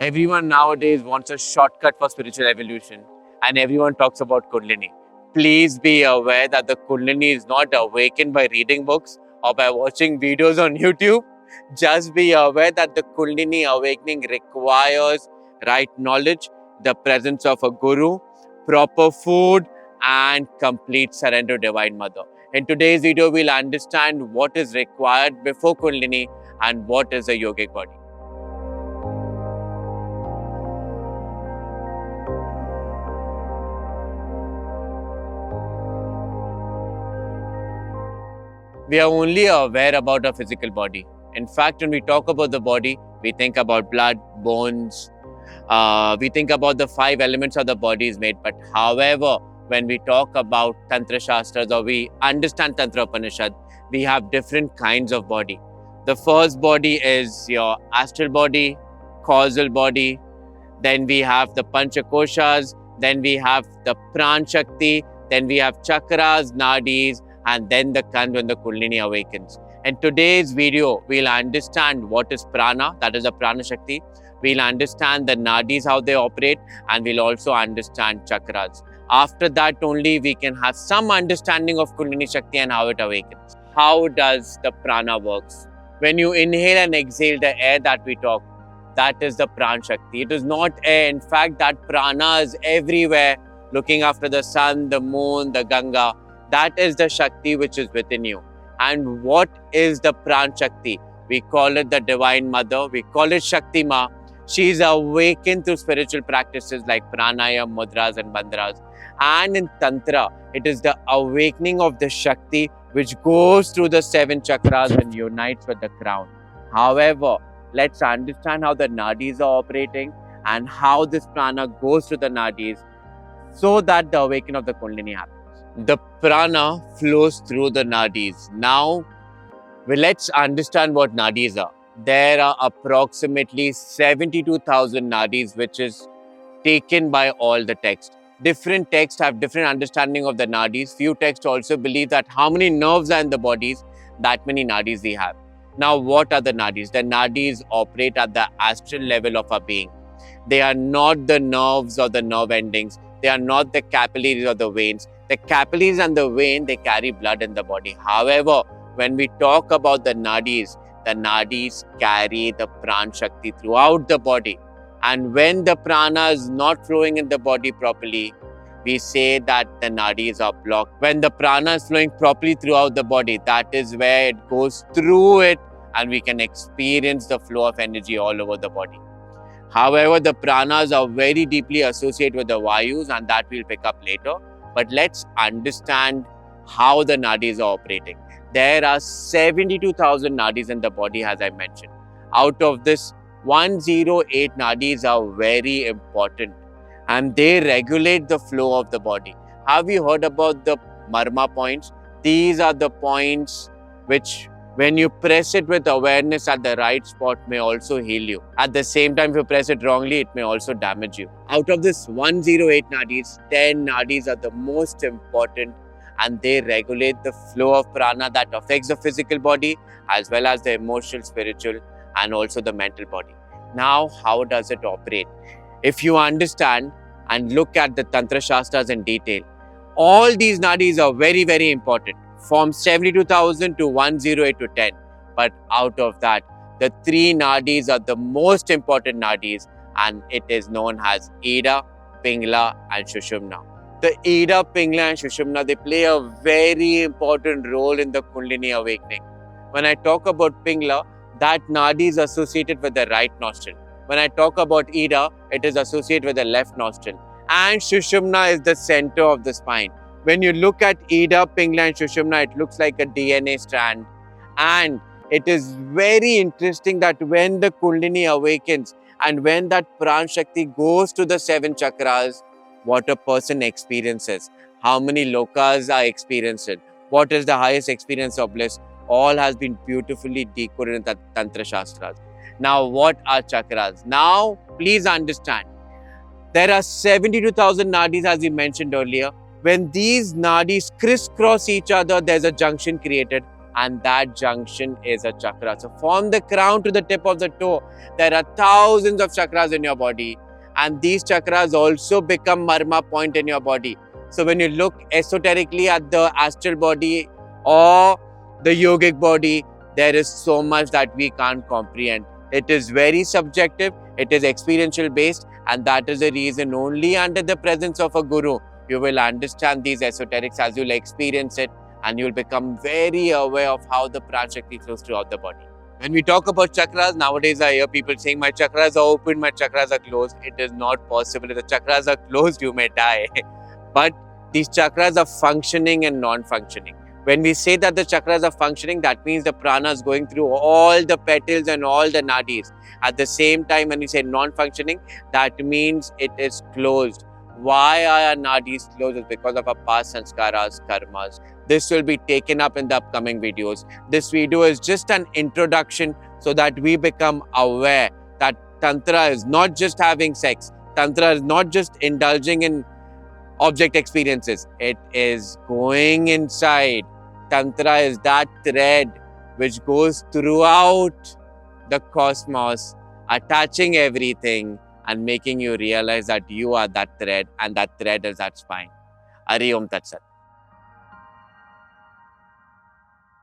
Everyone nowadays wants a shortcut for spiritual evolution and everyone talks about Kundalini. Please be aware that the Kundalini is not awakened by reading books or by watching videos on YouTube. Just be aware that the Kundalini awakening requires right knowledge, the presence of a guru, proper food, and complete surrender to Divine Mother. In today's video, we'll understand what is required before Kundalini and what is a yogic body. We are only aware about our physical body. In fact, when we talk about the body, we think about blood, bones, we think about the 5 elements of the body is made. But however, when we talk about Tantra Shastras or we understand Tantra Upanishad, we have different kinds of body. The first body is your astral body, causal body. Then we have the Panchakoshas. Then we have the Pran Shakti. Then we have chakras, nadis, and then the Kand when the Kundalini awakens. In today's video, we'll understand what is prana, that is the Prana Shakti. We'll understand the nadis, how they operate, and we'll also understand chakras. After that only, we can have some understanding of Kundalini Shakti and how it awakens. How does the prana works? When you inhale and exhale the air that we talk, that is the Pran Shakti. It is not air. In fact, that prana is everywhere, looking after the sun, the moon, the Ganga. That is the Shakti which is within you. And what is the Pran Shakti? We call it the Divine Mother. We call it Shakti Ma. She is awakened through spiritual practices like pranayam, mudras and bandras. And in Tantra, it is the awakening of the Shakti which goes through the 7 chakras and unites with the crown. However, let's understand how the nadis are operating and how this prana goes through the nadis so that the awakening of the Kundalini happens. The prana flows through the nadis. Now, let's understand what nadis are. There are approximately 72,000 nadis, which is taken by all the texts. Different texts have different understanding of the nadis. Few texts also believe that how many nerves are in the bodies, that many nadis they have. Now, what are the nadis? The nadis operate at the astral level of our being. They are not the nerves or the nerve endings. They are not the capillaries or the veins. The capillaries and the vein, they carry blood in the body. However, when we talk about the nadis carry the Pran Shakti throughout the body. And when the prana is not flowing in the body properly, we say that the nadis are blocked. When the prana is flowing properly throughout the body, that is where it goes through it and we can experience the flow of energy all over the body. However, the pranas are very deeply associated with the vayus and that we'll pick up later. But let's understand how the nadis are operating. There are 72,000 nadis in the body, as I mentioned. Out of this, 108 nadis are very important and they regulate the flow of the body. Have you heard about the marma points? These are the points which, when you press it with awareness at the right spot, may also heal you. At the same time, if you press it wrongly, it may also damage you. Out of this 108 nadis, 10 nadis are the most important and they regulate the flow of prana that affects the physical body as well as the emotional, spiritual and also the mental body. Now, how does it operate? If you understand and look at the Tantra Shastras in detail, all these nadis are very, very important. From 72,000 to 108 to 10. But out of that, the 3 nadis are the most important nadis and it is known as Ida, Pingala and Sushumna. The Ida, Pingala and Sushumna, they play a very important role in the Kundalini awakening. When I talk about Pingala, that nadi is associated with the right nostril. When I talk about Ida, it is associated with the left nostril. And Sushumna is the center of the spine. When you look at Ida, Pingala and Sushumna, it looks like a DNA strand. And it is very interesting that when the Kundalini awakens and when that Pran Shakti goes to the 7 chakras, what a person experiences, how many lokas are experienced, what is the highest experience of bliss, all has been beautifully decoded in the Tantra Shastras. Now, what are chakras? Now, please understand, there are 72,000 nadis as we mentioned earlier. When these nadis crisscross each other, there's a junction created. and that junction is a chakra. So from the crown to the tip of the toe, there are thousands of chakras in your body, and these chakras also become marma point in your body. So when you look esoterically at the astral body or the yogic body, there is so much that we can't comprehend. It is very subjective, it is experiential based, and that is the reason only under the presence of a guru you will understand these esoterics as you'll experience it, and you'll become very aware of how the prana-shakti flows throughout the body. When we talk about chakras, nowadays I hear people saying, my chakras are open, my chakras are closed. It is not possible. If the chakras are closed, you may die. But these chakras are functioning and non-functioning. When we say that the chakras are functioning, that means the prana is going through all the petals and all the nadis. At the same time, when we say non-functioning, that means it is closed. Why are our nadis closed? It's because of our past sanskaras, karmas. This will be taken up in the upcoming videos. This video is just an introduction so that we become aware that Tantra is not just having sex. Tantra is not just indulging in object experiences. It is going inside. Tantra is that thread which goes throughout the cosmos, attaching everything and making you realize that you are that thread, and that thread is that spine. Hari Om Tat Sat.